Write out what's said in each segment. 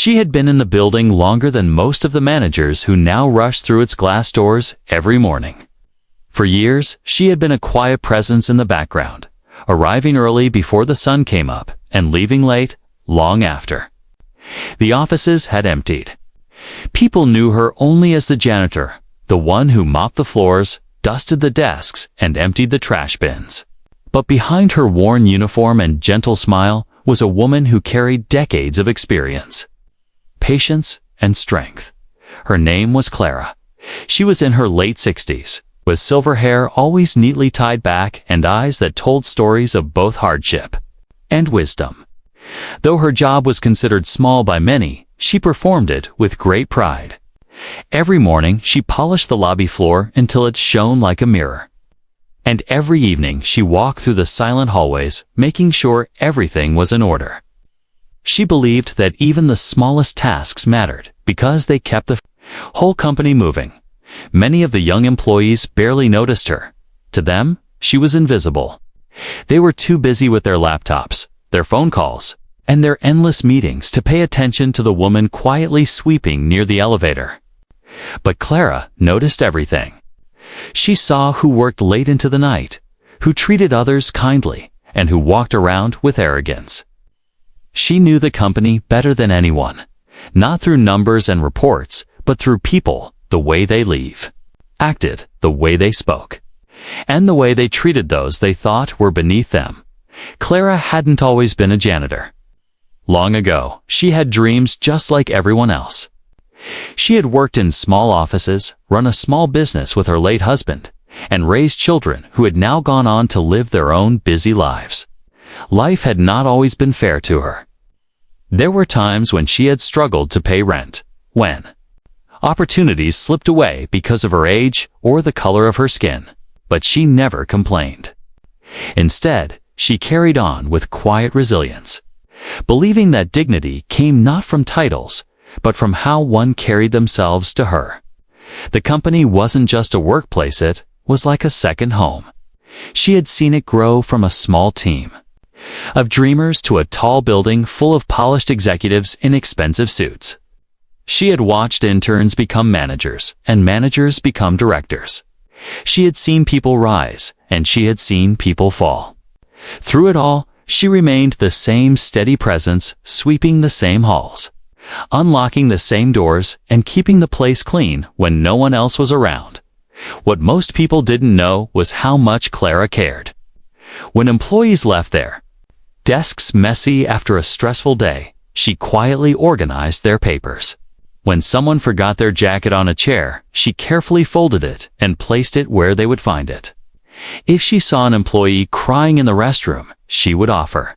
She had been in the building longer than most of the managers who now rushed through its glass doors every morning. For years, she had been a quiet presence in the background, arriving early before the sun came up and leaving late, long after. The offices had emptied. People knew her only as the janitor, the one who mopped the floors, dusted the desks, and emptied the trash bins. But behind her worn uniform and gentle smile was a woman who carried decades of experience, patience, and strength. Her name was Clara. She was in her late 60s, with silver hair always neatly tied back and eyes that told stories of both hardship and wisdom. Though her job was considered small by many, she performed it with great pride. Every morning, she polished the lobby floor until it shone like a mirror. And every evening, she walked through the silent hallways, making sure everything was in order. She believed that even the smallest tasks mattered because they kept the whole company moving. Many of the young employees barely noticed her. To them, she was invisible. They were too busy with their laptops, their phone calls, and their endless meetings to pay attention to the woman quietly sweeping near the elevator. But Clara noticed everything. She saw who worked late into the night, who treated others kindly, and who walked around with arrogance. She knew the company better than anyone, not through numbers and reports, but through people, the way they leave, acted, the way they spoke, and the way they treated those they thought were beneath them. Clara hadn't always been a janitor. Long ago, she had dreams just like everyone else. She had worked in small offices, run a small business with her late husband, and raised children who had now gone on to live their own busy lives. Life had not always been fair to her. There were times when she had struggled to pay rent, when opportunities slipped away because of her age or the color of her skin, but she never complained. Instead, she carried on with quiet resilience, believing that dignity came not from titles, but from how one carried themselves to her. The company wasn't just a workplace, it was like a second home. She had seen it grow from a small team of dreamers to a tall building full of polished executives in expensive suits. She had watched interns become managers and managers become directors. She had seen people rise and she had seen people fall. Through it all, she remained the same steady presence, sweeping the same halls, unlocking the same doors, and keeping the place clean when no one else was around. What most people didn't know was how much Clara cared. When employees left their desks messy after a stressful day, she quietly organized their papers. When someone forgot their jacket on a chair, she carefully folded it and placed it where they would find it. If she saw an employee crying in the restroom, she would offer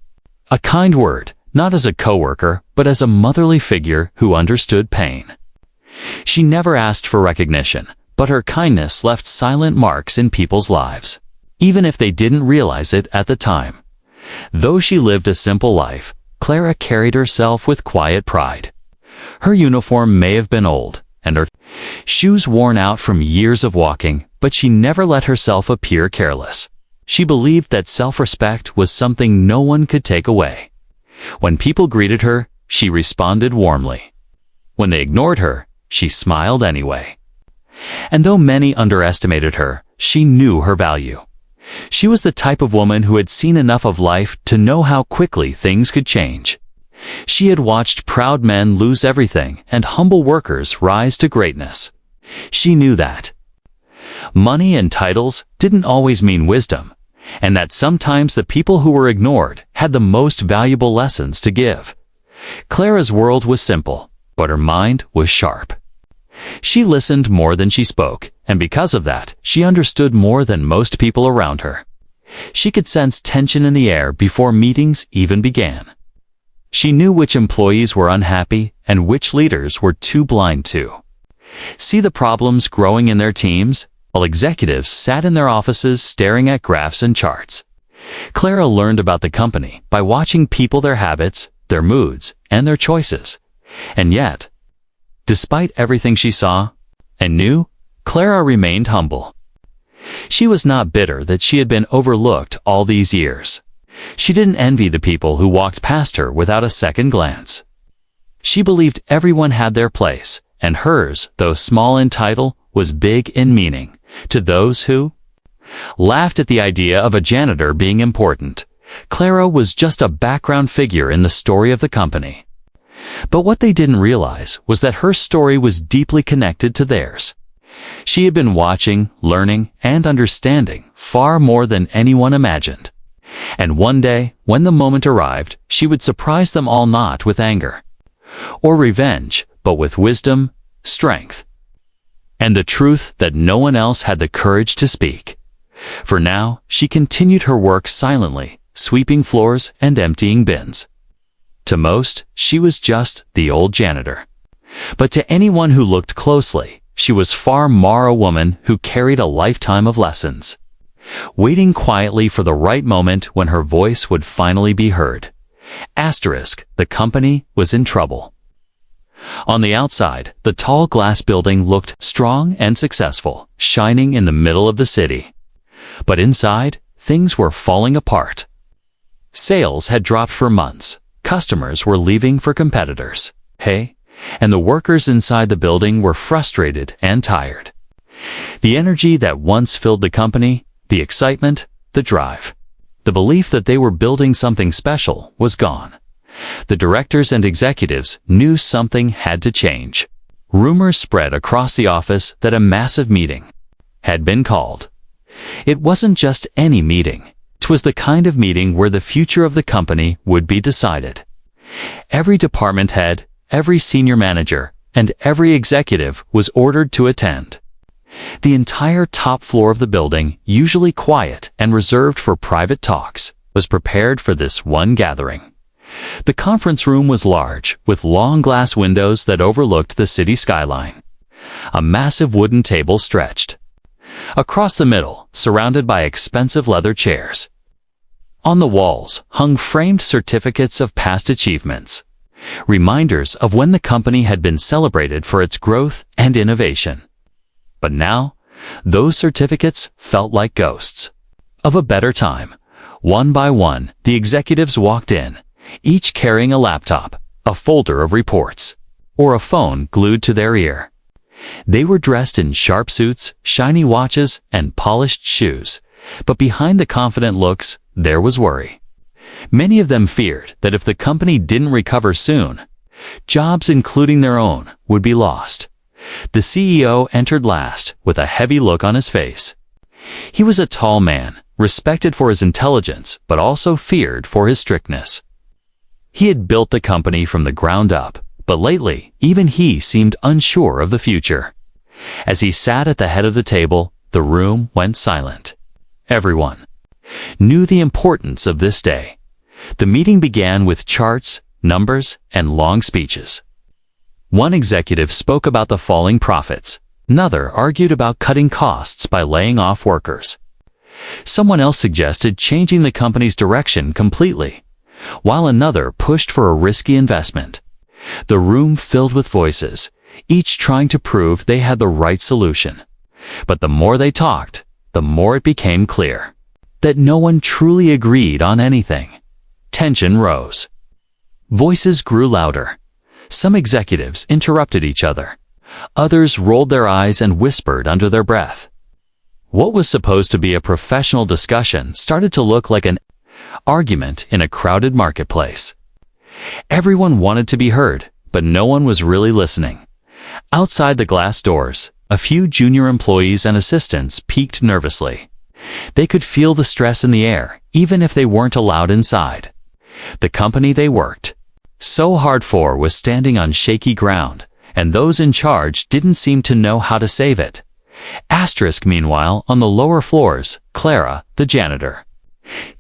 a kind word, not as a coworker, but as a motherly figure who understood pain. She never asked for recognition, but her kindness left silent marks in people's lives, even if they didn't realize it at the time. Though she lived a simple life, Clara carried herself with quiet pride. Her uniform may have been old, and her shoes worn out from years of walking, but she never let herself appear careless. She believed that self-respect was something no one could take away. When people greeted her, she responded warmly. When they ignored her, she smiled anyway. And though many underestimated her, she knew her value. She was the type of woman who had seen enough of life to know how quickly things could change. She had watched proud men lose everything and humble workers rise to greatness. She knew that money and titles didn't always mean wisdom, and that sometimes the people who were ignored had the most valuable lessons to give. Clara's world was simple, but her mind was sharp. She listened more than she spoke, and because of that, she understood more than most people around her. She could sense tension in the air before meetings even began. She knew which employees were unhappy and which leaders were too blind to see the problems growing in their teams, while executives sat in their offices staring at graphs and charts. Clara learned about the company by watching people, their habits, their moods, and their choices. And yet, despite everything she saw and knew, Clara remained humble. She was not bitter that she had been overlooked all these years. She didn't envy the people who walked past her without a second glance. She believed everyone had their place, and hers, though small in title, was big in meaning, to those who laughed at the idea of a janitor being important. Clara was just a background figure in the story of the company. But what they didn't realize was that her story was deeply connected to theirs. She had been watching, learning, and understanding far more than anyone imagined. And one day, when the moment arrived, she would surprise them all, not with anger or revenge, but with wisdom, strength, and the truth that no one else had the courage to speak. For now, she continued her work silently, sweeping floors and emptying bins. To most, she was just the old janitor. But to anyone who looked closely, she was far more a woman who carried a lifetime of lessons, waiting quietly for the right moment when her voice would finally be heard. The company was in trouble. On the outside, the tall glass building looked strong and successful, shining in the middle of the city. But inside, things were falling apart. Sales had dropped for months. Customers were leaving for competitors. And the workers inside the building were frustrated and tired. The energy that once filled the company, the excitement, the drive, the belief that they were building something special was gone. The directors and executives knew something had to change. Rumors spread across the office that a massive meeting had been called. It wasn't just any meeting. It was the kind of meeting where the future of the company would be decided. Every department head, every senior manager, and every executive was ordered to attend. The entire top floor of the building, usually quiet and reserved for private talks, was prepared for this one gathering. The conference room was large, with long glass windows that overlooked the city skyline. A massive wooden table stretched across the middle, surrounded by expensive leather chairs. On the walls hung framed certificates of past achievements, reminders of when the company had been celebrated for its growth and innovation. But now, those certificates felt like ghosts of a better time. One by one, the executives walked in, each carrying a laptop, a folder of reports, or a phone glued to their ear. They were dressed in sharp suits, shiny watches, and polished shoes, but behind the confident looks, there was worry. Many of them feared that if the company didn't recover soon, jobs, including their own, would be lost. The CEO entered last, with a heavy look on his face. He was a tall man, respected for his intelligence, but also feared for his strictness. He had built the company from the ground up, but lately, even he seemed unsure of the future. As he sat at the head of the table, the room went silent. Everyone knew the importance of this day. The meeting began with charts, numbers, and long speeches. One executive spoke about the falling profits. Another argued about cutting costs by laying off workers. Someone else suggested changing the company's direction completely, while another pushed for a risky investment. The room filled with voices, each trying to prove they had the right solution. But the more they talked, the more it became clear that no one truly agreed on anything. Tension rose. Voices grew louder. Some executives interrupted each other. Others rolled their eyes and whispered under their breath. What was supposed to be a professional discussion started to look like an argument in a crowded marketplace. Everyone wanted to be heard, but no one was really listening. Outside the glass doors, a few junior employees and assistants peeked nervously. They could feel the stress in the air, even if they weren't allowed inside. The company they worked so hard for was standing on shaky ground, and those in charge didn't seem to know how to save it. Meanwhile, on the lower floors, Clara, the janitor,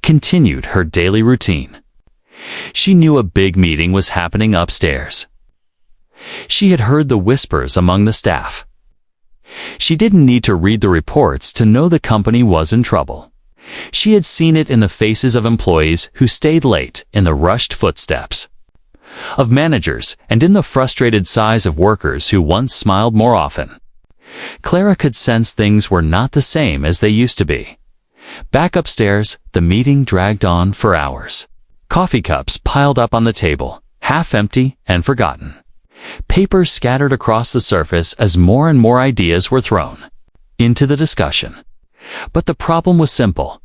continued her daily routine. She knew a big meeting was happening upstairs. She had heard the whispers among the staff. She didn't need to read the reports to know the company was in trouble. She had seen it in the faces of employees who stayed late, in the rushed footsteps of managers, and in the frustrated sighs of workers who once smiled more often. Clara could sense things were not the same as they used to be. Back upstairs, the meeting dragged on for hours. Coffee cups piled up on the table, half empty and forgotten. Papers scattered across the surface as more and more ideas were thrown into the discussion. But the problem was simple.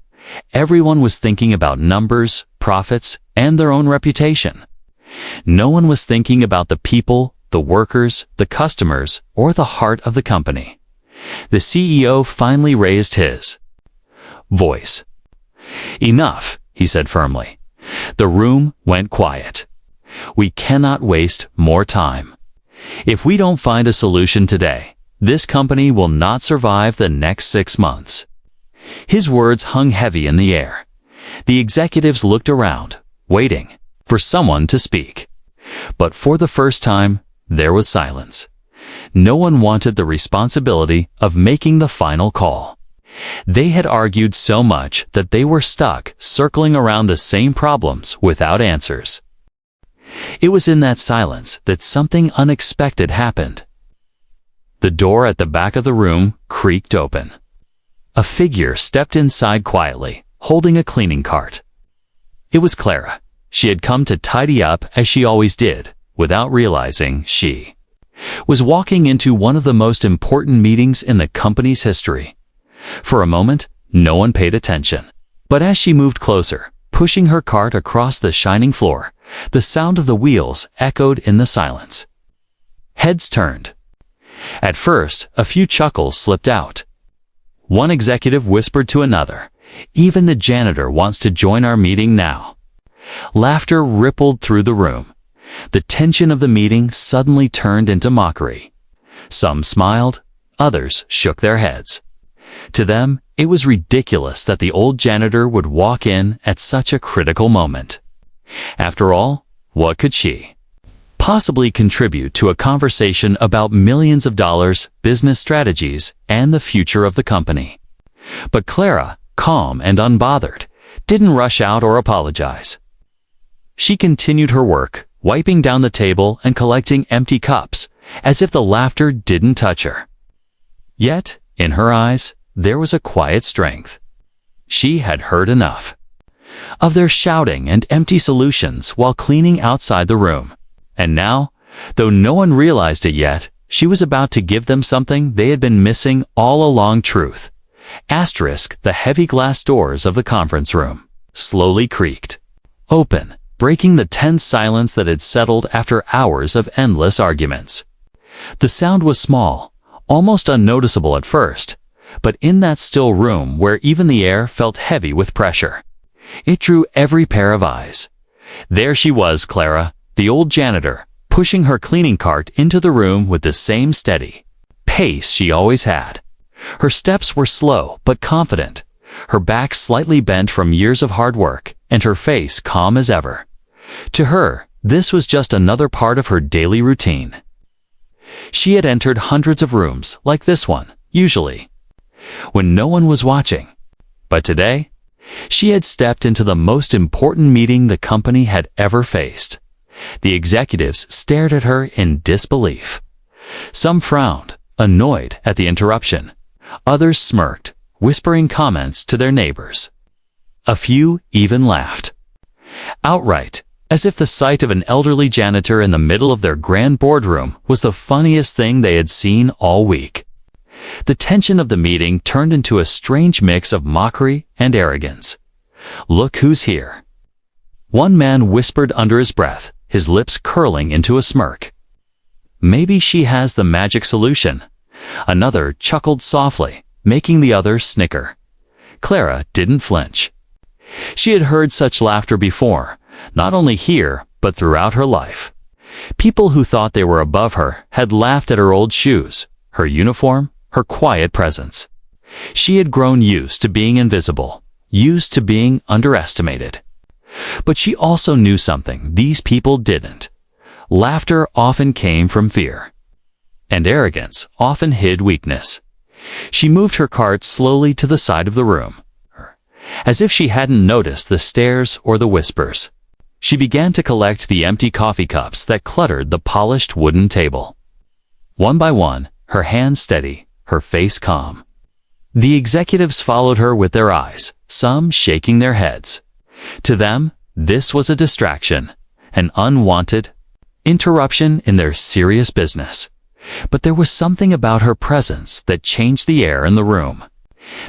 Everyone was thinking about numbers, profits, and their own reputation. No one was thinking about the people, the workers, the customers, or the heart of the company. The CEO finally raised his voice. "Enough," he said firmly. The room went quiet. "We cannot waste more time. If we don't find a solution today, this company will not survive the next 6 months." His words hung heavy in the air. The executives looked around, waiting for someone to speak. But for the first time, there was silence. No one wanted the responsibility of making the final call. They had argued so much that they were stuck circling around the same problems without answers. It was in that silence that something unexpected happened. The door at the back of the room creaked open. A figure stepped inside quietly, holding a cleaning cart. It was Clara. She had come to tidy up as she always did, without realizing she was walking into one of the most important meetings in the company's history. For a moment, no one paid attention. But as she moved closer, pushing her cart across the shining floor, the sound of the wheels echoed in the silence. Heads turned. At first, a few chuckles slipped out. One executive whispered to another, "Even the janitor wants to join our meeting now." Laughter rippled through the room. The tension of the meeting suddenly turned into mockery. Some smiled, others shook their heads. To them, it was ridiculous that the old janitor would walk in at such a critical moment. After all, what could she possibly contribute to a conversation about millions of dollars, business strategies, and the future of the company? But Clara, calm and unbothered, didn't rush out or apologize. She continued her work, wiping down the table and collecting empty cups, as if the laughter didn't touch her. Yet, in her eyes, there was a quiet strength. She had heard enough of their shouting and empty solutions while cleaning outside the room. And now, though no one realized it yet, she was about to give them something they had been missing all along. Truth. The heavy glass doors of the conference room slowly creaked open, breaking the tense silence that had settled after hours of endless arguments. The sound was small, almost unnoticeable at first, but in that still room where even the air felt heavy with pressure, it drew every pair of eyes. There she was, Clara, the old janitor, pushing her cleaning cart into the room with the same steady pace she always had. Her steps were slow but confident, her back slightly bent from years of hard work, and her face calm as ever. To her, this was just another part of her daily routine. She had entered hundreds of rooms like this one, usually when no one was watching. But today, she had stepped into the most important meeting the company had ever faced. The executives stared at her in disbelief. Some frowned, annoyed at the interruption. Others smirked, whispering comments to their neighbors. A few even laughed outright, as if the sight of an elderly janitor in the middle of their grand boardroom was the funniest thing they had seen all week. The tension of the meeting turned into a strange mix of mockery and arrogance. "Look who's here," one man whispered under his breath, his lips curling into a smirk. "Maybe she has the magic solution." Another chuckled softly, making the others snicker. Clara didn't flinch. She had heard such laughter before, not only here, but throughout her life. People who thought they were above her had laughed at her old shoes, her uniform, her quiet presence. She had grown used to being invisible, used to being underestimated. But she also knew something these people didn't. Laughter often came from fear, and arrogance often hid weakness. She moved her cart slowly to the side of the room, as if she hadn't noticed the stares or the whispers. She began to collect the empty coffee cups that cluttered the polished wooden table. One by one, her hands steady, her face calm. The executives followed her with their eyes, some shaking their heads. To them, this was a distraction, an unwanted, interruption in their serious business. But there was something about her presence that changed the air in the room.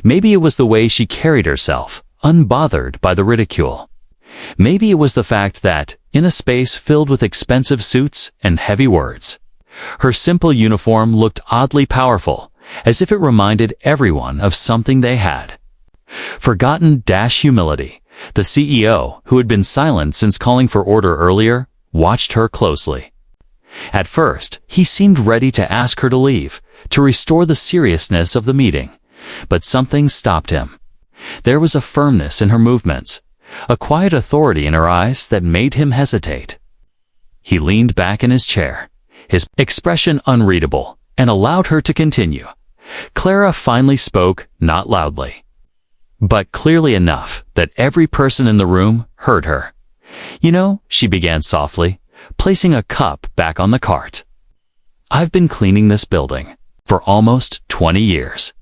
Maybe it was the way she carried herself, unbothered by the ridicule. Maybe it was the fact that, in a space filled with expensive suits and heavy words, her simple uniform looked oddly powerful, as if it reminded everyone of something they had. Forgotten humility. The CEO, who had been silent since calling for order earlier, watched her closely. At first, he seemed ready to ask her to leave, to restore the seriousness of the meeting. But something stopped him. There was a firmness in her movements, a quiet authority in her eyes that made him hesitate. He leaned back in his chair, his expression unreadable, and allowed her to continue. Clara finally spoke, not loudly, but clearly enough that every person in the room heard her. "You know," she began softly, placing a cup back on the cart, "I've been cleaning this building for almost 20 years.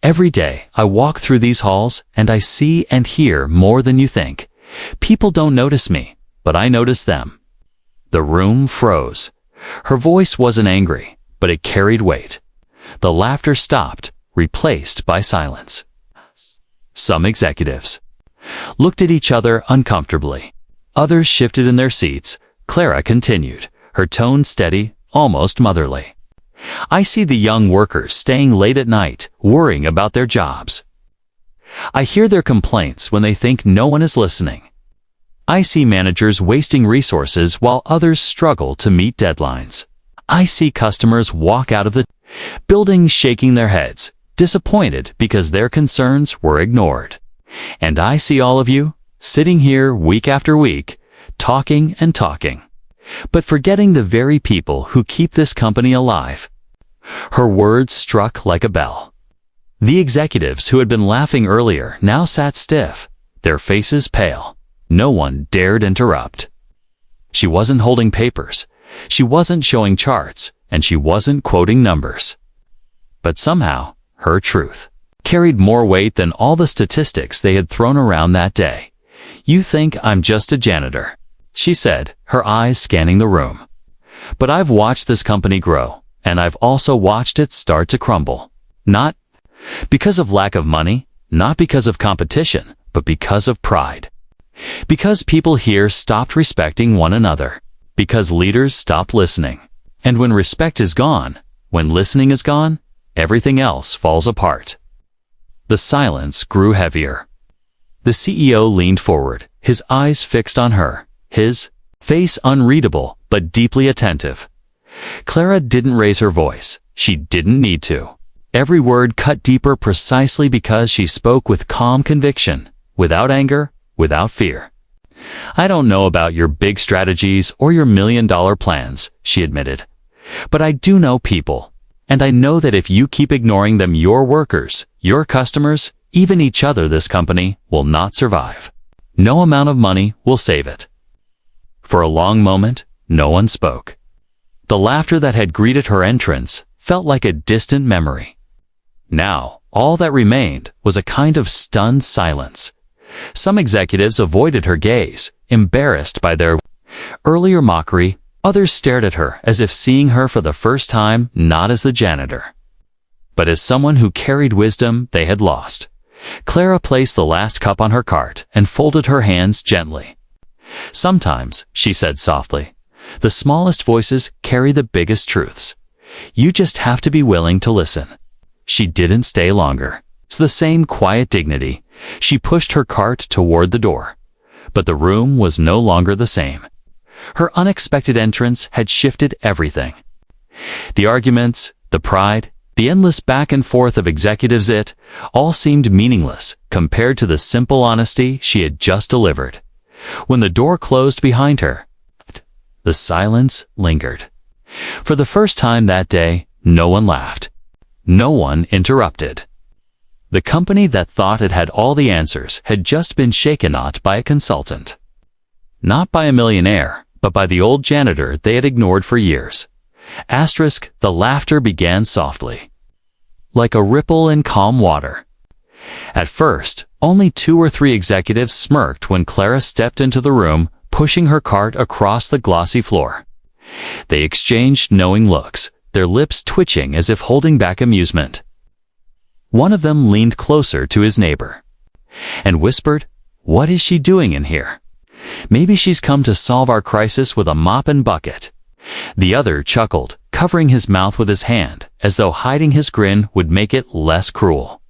Every day I walk through these halls and I see and hear more than you think. People don't notice me, but I notice them." The room froze. Her voice wasn't angry, but it carried weight. The laughter stopped, replaced by silence. Some executives looked at each other uncomfortably. Others shifted in their seats. Clara continued, her tone steady, almost motherly. "I see the young workers staying late at night, worrying about their jobs. I hear their complaints when they think no one is listening. I see managers wasting resources while others struggle to meet deadlines. I see customers walk out of the building shaking their heads, disappointed because their concerns were ignored. And I see all of you, sitting here week after week, talking and talking, but forgetting the very people who keep this company alive." Her words struck like a bell. The executives who had been laughing earlier now sat stiff, their faces pale. No one dared interrupt. She wasn't holding papers, she wasn't showing charts, and she wasn't quoting numbers. But somehow, her truth carried more weight than all the statistics they had thrown around that day. "You think I'm just a janitor," she said, her eyes scanning the room. "But I've watched this company grow, and I've also watched it start to crumble. Not because of lack of money, not because of competition, but because of pride. Because people here stopped respecting one another. Because leaders stopped listening. And when respect is gone, when listening is gone, everything else falls apart." The silence grew heavier. The CEO leaned forward, his eyes fixed on her, his face unreadable but deeply attentive. Clara didn't raise her voice. She didn't need to. Every word cut deeper precisely because she spoke with calm conviction, without anger, without fear. "I don't know about your big strategies or your million-dollar plans," she admitted. "But I do know people, and I know that if you keep ignoring them, your workers, your customers, even each other, this company will not survive. No amount of money will save it." For a long moment, no one spoke. The laughter that had greeted her entrance felt like a distant memory. Now, all that remained was a kind of stunned silence. Some executives avoided her gaze, embarrassed by their earlier mockery. Others stared at her as if seeing her for the first time not as the janitor, but as someone who carried wisdom they had lost. Clara placed the last cup on her cart and folded her hands gently. "Sometimes," she said softly, "the smallest voices carry the biggest truths. You just have to be willing to listen." She didn't stay longer. It's the same quiet dignity. She pushed her cart toward the door. But the room was no longer the same. Her unexpected entrance had shifted everything. The arguments, the pride, the endless back and forth of executives, it all seemed meaningless compared to the simple honesty she had just delivered. When the door closed behind her, the silence lingered. For the first time that day, no one laughed. No one interrupted. The company that thought it had all the answers had just been shaken not by a consultant. Not by a millionaire, but by the old janitor they had ignored for years. The laughter began softly, like a ripple in calm water. At first, only 2 or 3 executives smirked when Clara stepped into the room, pushing her cart across the glossy floor. They exchanged knowing looks, their lips twitching as if holding back amusement. One of them leaned closer to his neighbor and whispered, "What is she doing in here? Maybe she's come to solve our crisis with a mop and bucket." The other chuckled, covering his mouth with his hand, as though hiding his grin would make it less cruel.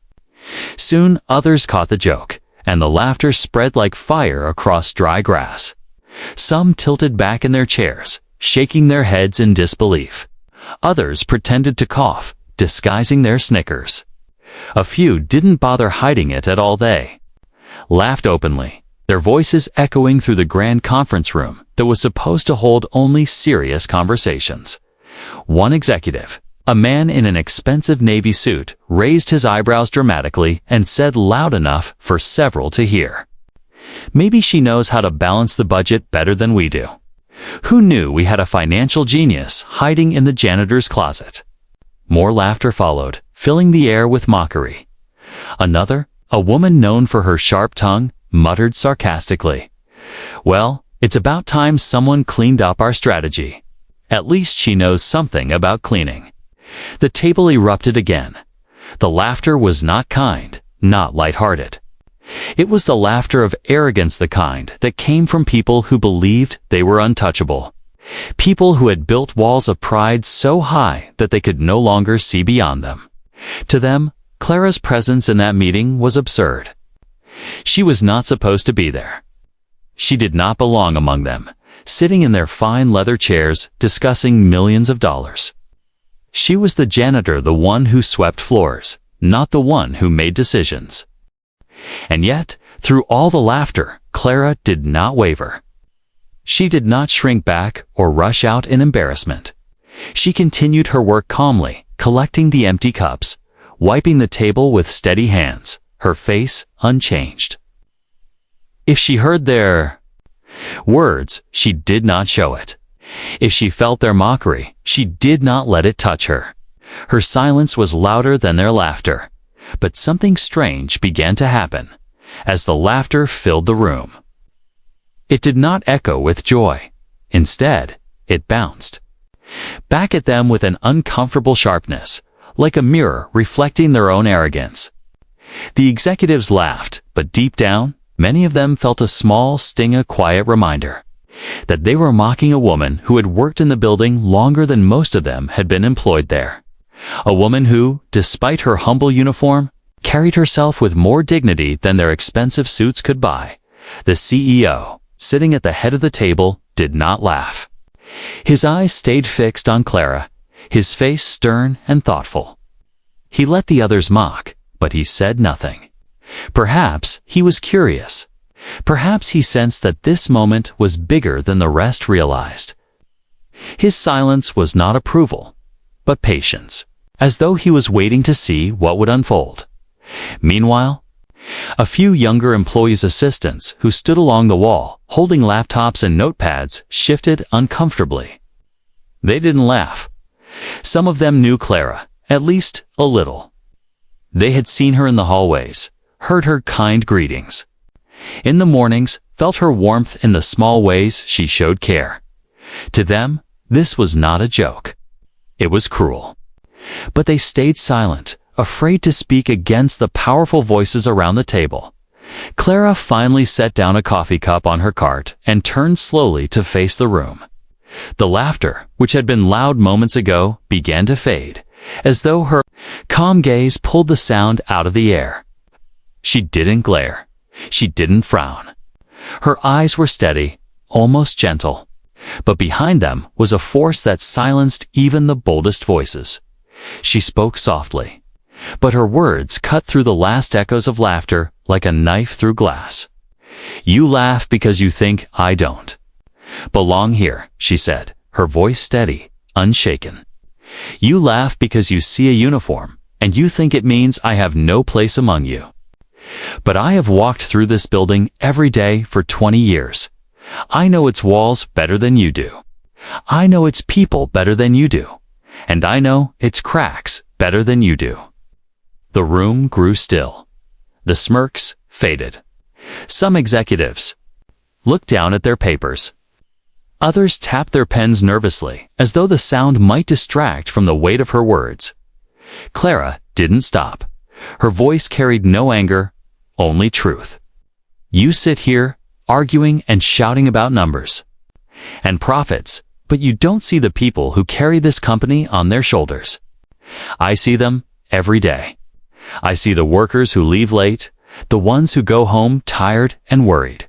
Soon others caught the joke, and the laughter spread like fire across dry grass. Some tilted back in their chairs, shaking their heads in disbelief. Others pretended to cough, disguising their snickers. A few didn't bother hiding it at all. They laughed openly, their voices echoing through the grand conference room that was supposed to hold only serious conversations. One executive, a man in an expensive navy suit, raised his eyebrows dramatically and said loud enough for several to hear, "Maybe she knows how to balance the budget better than we do. Who knew we had a financial genius hiding in the janitor's closet?" More laughter followed, filling the air with mockery. Another, a woman known for her sharp tongue, muttered sarcastically, "Well, it's about time someone cleaned up our strategy. At least she knows something about cleaning." The table erupted again. The laughter was not kind, not lighthearted. It was the laughter of arrogance, the kind that came from people who believed they were untouchable. People who had built walls of pride so high that they could no longer see beyond them. To them, Clara's presence in that meeting was absurd. She was not supposed to be there. She did not belong among them, sitting in their fine leather chairs discussing millions of dollars. She was the janitor, the one who swept floors, not the one who made decisions. And yet, through all the laughter, Clara did not waver. She did not shrink back or rush out in embarrassment. She continued her work calmly, collecting the empty cups, wiping the table with steady hands, her face unchanged. If she heard their words, she did not show it. If she felt their mockery, she did not let it touch her. Her silence was louder than their laughter. But something strange began to happen as the laughter filled the room. It did not echo with joy. Instead, it bounced back at them with an uncomfortable sharpness, like a mirror reflecting their own arrogance. The executives laughed, but deep down, many of them felt a small sting, a quiet reminder that they were mocking a woman who had worked in the building longer than most of them had been employed there. A woman who, despite her humble uniform, carried herself with more dignity than their expensive suits could buy. The CEO, sitting at the head of the table, did not laugh. His eyes stayed fixed on Clara, his face stern and thoughtful. He let the others mock, but he said nothing. Perhaps he was curious. Perhaps he sensed that this moment was bigger than the rest realized. His silence was not approval, but patience, as though he was waiting to see what would unfold. Meanwhile, a few younger employees' assistants who stood along the wall, holding laptops and notepads, shifted uncomfortably. They didn't laugh. Some of them knew Clara, at least a little. They had seen her in the hallways, heard her kind greetings. In the mornings, felt her warmth in the small ways she showed care. To them, this was not a joke. It was cruel. But they stayed silent, afraid to speak against the powerful voices around the table. Clara finally set down a coffee cup on her cart and turned slowly to face the room. The laughter, which had been loud moments ago, began to fade, as though her calm gaze pulled the sound out of the air. She didn't glare. She didn't frown. Her eyes were steady, almost gentle. But behind them was a force that silenced even the boldest voices. She spoke softly, but her words cut through the last echoes of laughter like a knife through glass. "You laugh because you think I don't belong here," she said, her voice steady, unshaken. "You laugh because you see a uniform, and you think it means I have no place among you. But I have walked through this building every day for 20 years. I know its walls better than you do. I know its people better than you do. And I know its cracks better than you do." The room grew still. The smirks faded. Some executives looked down at their papers. Others tapped their pens nervously, as though the sound might distract from the weight of her words. Clara didn't stop. Her voice carried no anger, only truth. You sit here, arguing and shouting about numbers and profits, but you don't see the people who carry this company on their shoulders. I see them every day. I see the workers who leave late, the ones who go home tired and worried.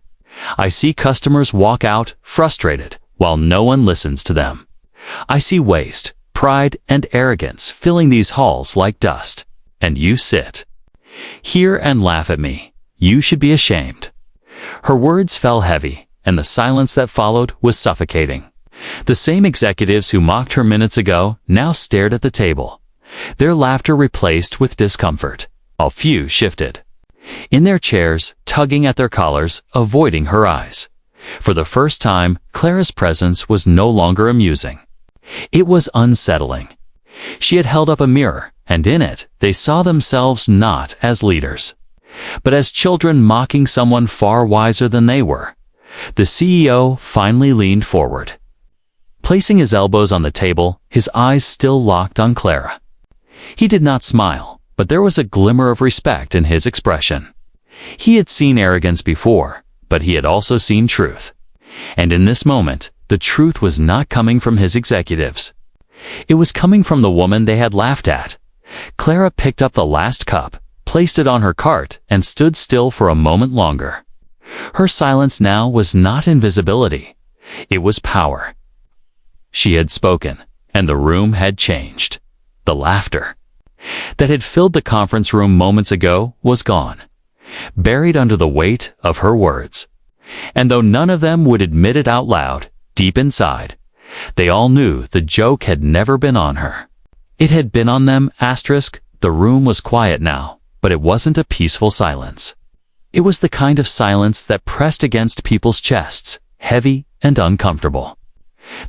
I see customers walk out frustrated while no one listens to them. I see waste, pride, and arrogance filling these halls like dust. And you sit here and laugh at me. You should be ashamed. Her words fell heavy, and the silence that followed was suffocating. The same executives who mocked her minutes ago now stared at the table, their laughter replaced with discomfort. A few shifted in their chairs, tugging at their collars, avoiding her eyes. For the first time, Clara's presence was no longer amusing. It was unsettling. She had held up a mirror, and in it, they saw themselves not as leaders, but as children mocking someone far wiser than they were. The CEO finally leaned forward, placing his elbows on the table, his eyes still locked on Clara. He did not smile, but there was a glimmer of respect in his expression. He had seen arrogance before, but he had also seen truth. And in this moment, the truth was not coming from his executives. It was coming from the woman they had laughed at. Clara picked up the last cup, placed it on her cart, and stood still for a moment longer. Her silence now was not invisibility. It was power. She had spoken, and the room had changed. The laughter that had filled the conference room moments ago was gone, buried under the weight of her words. And though none of them would admit it out loud, deep inside, they all knew the joke had never been on her. It had been on them. The room was quiet now, but it wasn't a peaceful silence. It was the kind of silence that pressed against people's chests, heavy and uncomfortable.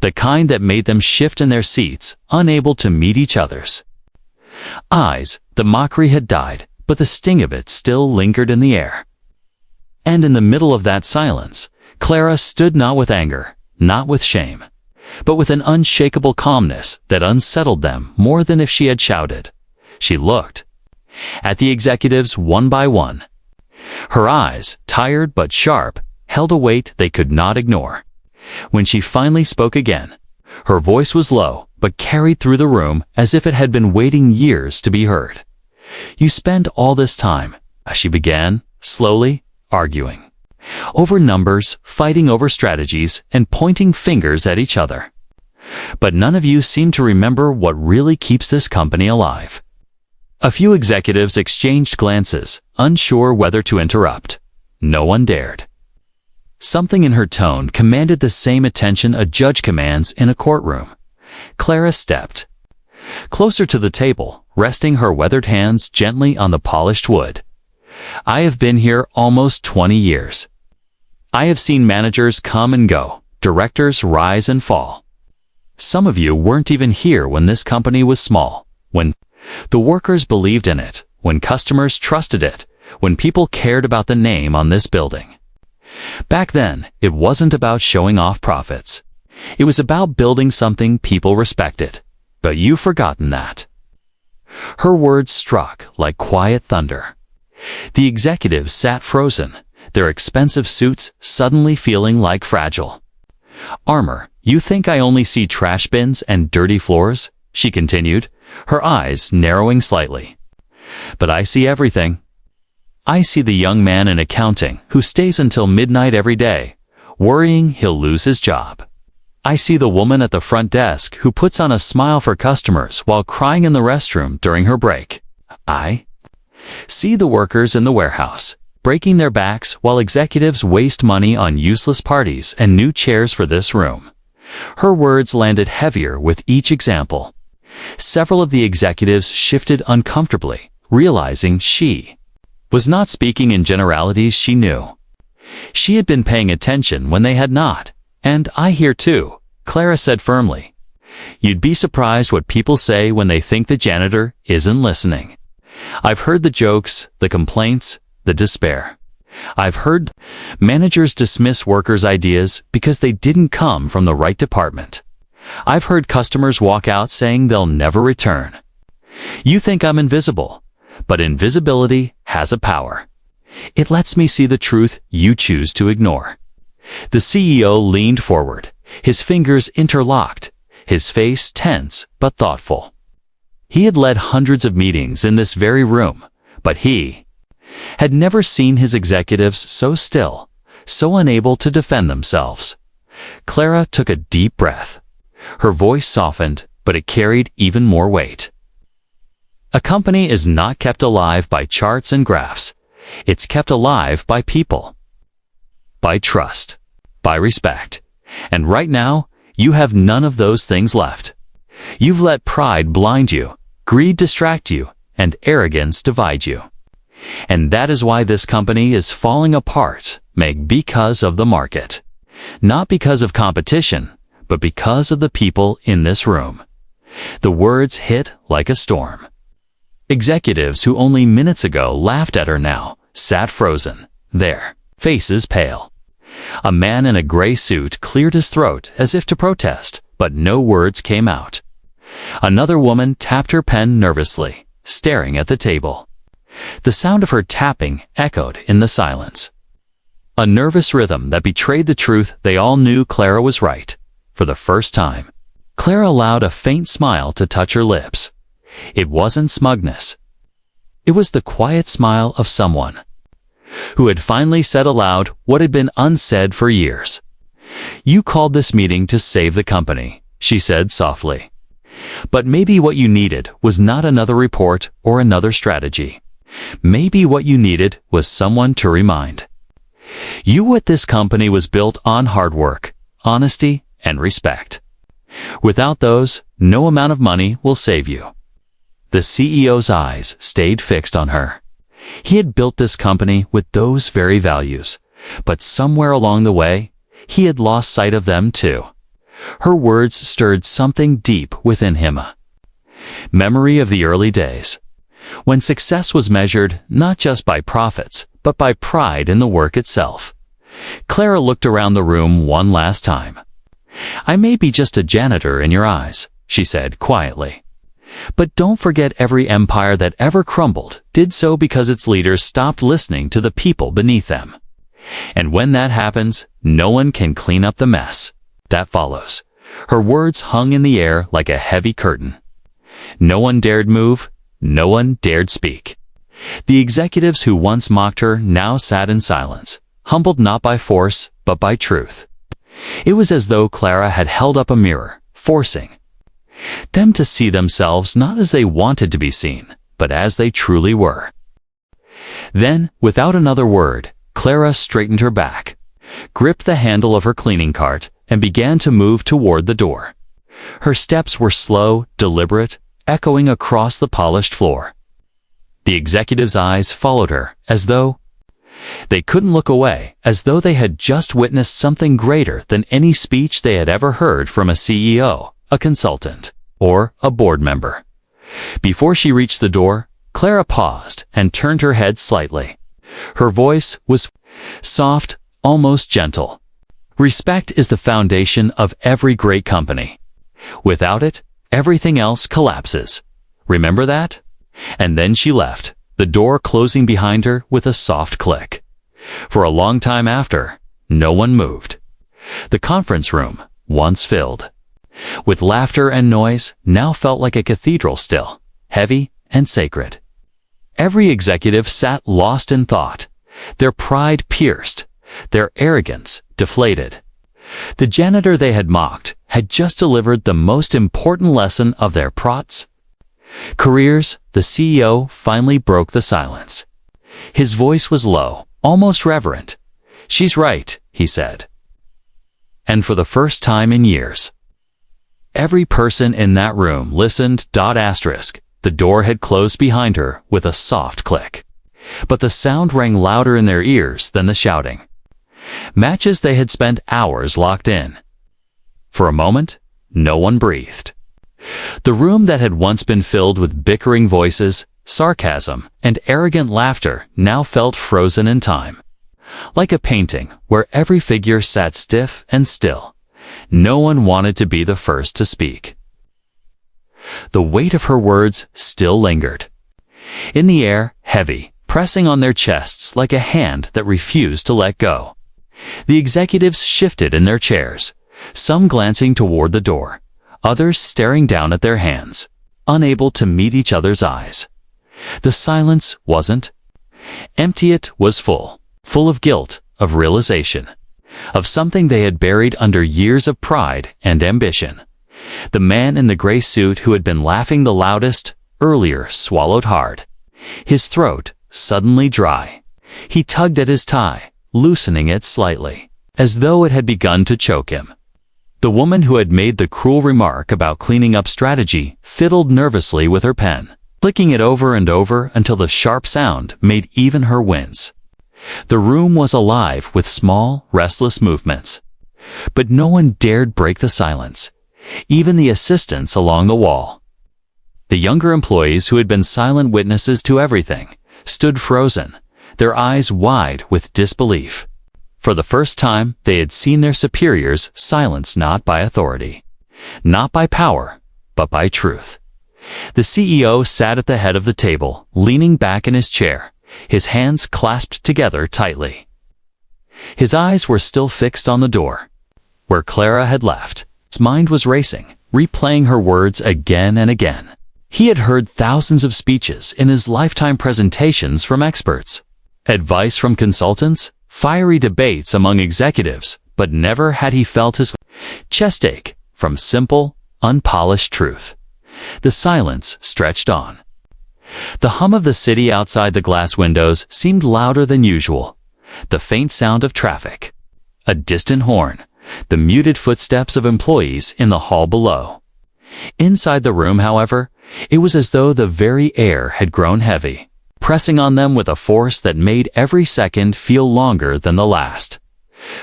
The kind that made them shift in their seats, unable to meet each other's eyes. The mockery had died, but the sting of it still lingered in the air. And in the middle of that silence, Clara stood not with anger, not with shame, but with an unshakable calmness that unsettled them more than if she had shouted. She looked at the executives one by one. Her eyes, tired but sharp, held a weight they could not ignore. When she finally spoke again, her voice was low but carried through the room as if it had been waiting years to be heard. You spend all this time, she began, slowly, arguing over numbers, fighting over strategies, and pointing fingers at each other. But none of you seem to remember what really keeps this company alive. A few executives exchanged glances, unsure whether to interrupt. No one dared. Something in her tone commanded the same attention a judge commands in a courtroom. Clara stepped closer to the table, resting her weathered hands gently on the polished wood. I have been here almost 20 years. I have seen managers come and go, directors rise and fall. Some of you weren't even here when this company was small, when the workers believed in it, when customers trusted it, when people cared about the name on this building. Back then, it wasn't about showing off profits. It was about building something people respected. But you've forgotten that. Her words struck like quiet thunder. The executives sat frozen, their expensive suits suddenly feeling like fragile armor. You think I only see trash bins and dirty floors? She continued, her eyes narrowing slightly. But I see everything. I see the young man in accounting who stays until midnight every day, worrying he'll lose his job. I see the woman at the front desk who puts on a smile for customers while crying in the restroom during her break. I see the workers in the warehouse, breaking their backs while executives waste money on useless parties and new chairs for this room. Her words landed heavier with each example. Several of the executives shifted uncomfortably, realizing she was not speaking in generalities. She knew. She had been paying attention when they had not. And I hear too, Clara said firmly. You'd be surprised what people say when they think the janitor isn't listening. I've heard the jokes, the complaints, the despair. I've heard managers dismiss workers' ideas because they didn't come from the right department. I've heard customers walk out saying they'll never return. You think I'm invisible, but invisibility has a power. It lets me see the truth you choose to ignore. The CEO leaned forward, his fingers interlocked, his face tense but thoughtful. He had led hundreds of meetings in this very room, but he had never seen his executives so still, so unable to defend themselves. Clara took a deep breath. Her voice softened, but it carried even more weight. A company is not kept alive by charts and graphs. It's kept alive by people, by trust, by respect. And right now, you have none of those things left. You've let pride blind you, greed distract you, and arrogance divide you. And that is why this company is falling apart, Meg, because of the market. Not because of competition, but because of the people in this room. The words hit like a storm. Executives who only minutes ago laughed at her now sat frozen, their faces pale. A man in a gray suit cleared his throat as if to protest, but no words came out. Another woman tapped her pen nervously, staring at the table. The sound of her tapping echoed in the silence. A nervous rhythm that betrayed the truth they all knew Clara was right. For the first time, Clara allowed a faint smile to touch her lips. It wasn't smugness. It was the quiet smile of someone who had finally said aloud what had been unsaid for years. "You called this meeting to save the company," she said softly. "But maybe what you needed was not another report or another strategy. Maybe what you needed was someone to remind you what this company was built on: hard work, honesty, and respect. Without those, no amount of money will save you." The CEO's eyes stayed fixed on her. He had built this company with those very values, but somewhere along the way, he had lost sight of them too. Her words stirred something deep within him. Memory of the early days, when success was measured not just by profits, but by pride in the work itself. Clara looked around the room one last time. "I may be just a janitor in your eyes," she said quietly. "But don't forget every empire that ever crumbled did so because its leaders stopped listening to the people beneath them. And when that happens, no one can clean up the mess that follows." Her words hung in the air like a heavy curtain. No one dared move, no one dared speak. The executives who once mocked her now sat in silence, humbled not by force, but by truth. It was as though Clara had held up a mirror, forcing them to see themselves not as they wanted to be seen, but as they truly were. Then, without another word, Clara straightened her back, gripped the handle of her cleaning cart, and began to move toward the door. Her steps were slow, deliberate, echoing across the polished floor. The executive's eyes followed her, as though they couldn't look away, as though they had just witnessed something greater than any speech they had ever heard from a CEO, a consultant, or a board member. Before she reached the door, Clara paused and turned her head slightly. Her voice was soft, almost gentle. "Respect is the foundation of every great company. Without it, everything else collapses. Remember that?" And then she left, the door closing behind her with a soft click. For a long time after, no one moved. The conference room, once filled with laughter and noise, now felt like a cathedral still, heavy and sacred. Every executive sat lost in thought, their pride pierced, their arrogance deflated. The janitor they had mocked had just delivered the most important lesson of their careers. The CEO finally broke the silence. His voice was low, almost reverent. "She's right," he said. And for the first time in years, every person in that room listened. The door had closed behind her with a soft click, but the sound rang louder in their ears than the shouting. Matches they had spent hours locked in. For a moment, no one breathed. The room that had once been filled with bickering voices, sarcasm, and arrogant laughter now felt frozen in time. Like a painting where every figure sat stiff and still. No one wanted to be the first to speak. The weight of her words still lingered. In the air, heavy, pressing on their chests like a hand that refused to let go. The executives shifted in their chairs, some glancing toward the door, others staring down at their hands, unable to meet each other's eyes. The silence wasn't empty, it was full of guilt, of realization, of something they had buried under years of pride and ambition. The man in the gray suit who had been laughing the loudest earlier swallowed hard, his throat suddenly dry. He tugged at his tie, loosening it slightly, as though it had begun to choke him. The woman who had made the cruel remark about cleaning up strategy fiddled nervously with her pen, flicking it over and over until the sharp sound made even her wince. The room was alive with small, restless movements. But no one dared break the silence, even the assistants along the wall. The younger employees who had been silent witnesses to everything stood frozen, their eyes wide with disbelief. For the first time, they had seen their superiors silenced not by authority, not by power, but by truth. The CEO sat at the head of the table, leaning back in his chair, his hands clasped together tightly. His eyes were still fixed on the door, where Clara had left. His mind was racing, replaying her words again and again. He had heard thousands of speeches in his lifetime, presentations from experts, advice from consultants, fiery debates among executives, but never had he felt his chest ache from simple, unpolished truth. The silence stretched on. The hum of the city outside the glass windows seemed louder than usual. The faint sound of traffic, a distant horn, the muted footsteps of employees in the hall below. Inside the room, however, it was as though the very air had grown heavy, pressing on them with a force that made every second feel longer than the last.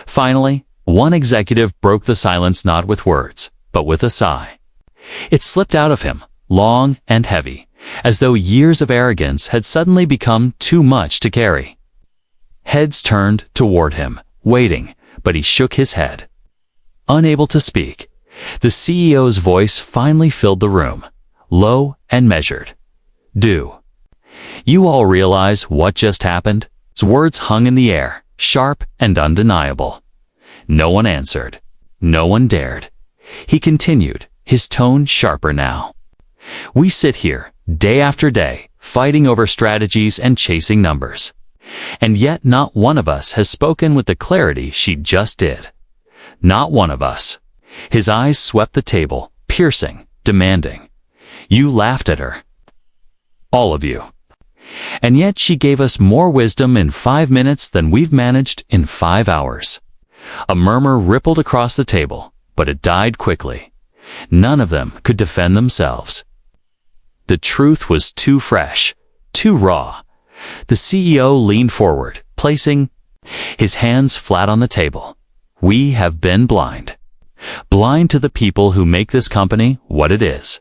Finally, one executive broke the silence not with words, but with a sigh. It slipped out of him, long and heavy, as though years of arrogance had suddenly become too much to carry. Heads turned toward him, waiting, but he shook his head. Unable to speak, the CEO's voice finally filled the room, low and measured. "Do you all realize what just happened?" His words hung in the air, sharp and undeniable. No one answered. No one dared. He continued, his tone sharper now. "We sit here, day after day, fighting over strategies and chasing numbers. And yet not one of us has spoken with the clarity she just did. Not one of us." His eyes swept the table, piercing, demanding. "You laughed at her. All of you. And yet she gave us more wisdom in 5 minutes than we've managed in 5 hours. A murmur rippled across the table, but it died quickly. None of them could defend themselves. The truth was too fresh, too raw. The CEO leaned forward, placing his hands flat on the table. "We have been blind. Blind to the people who make this company what it is.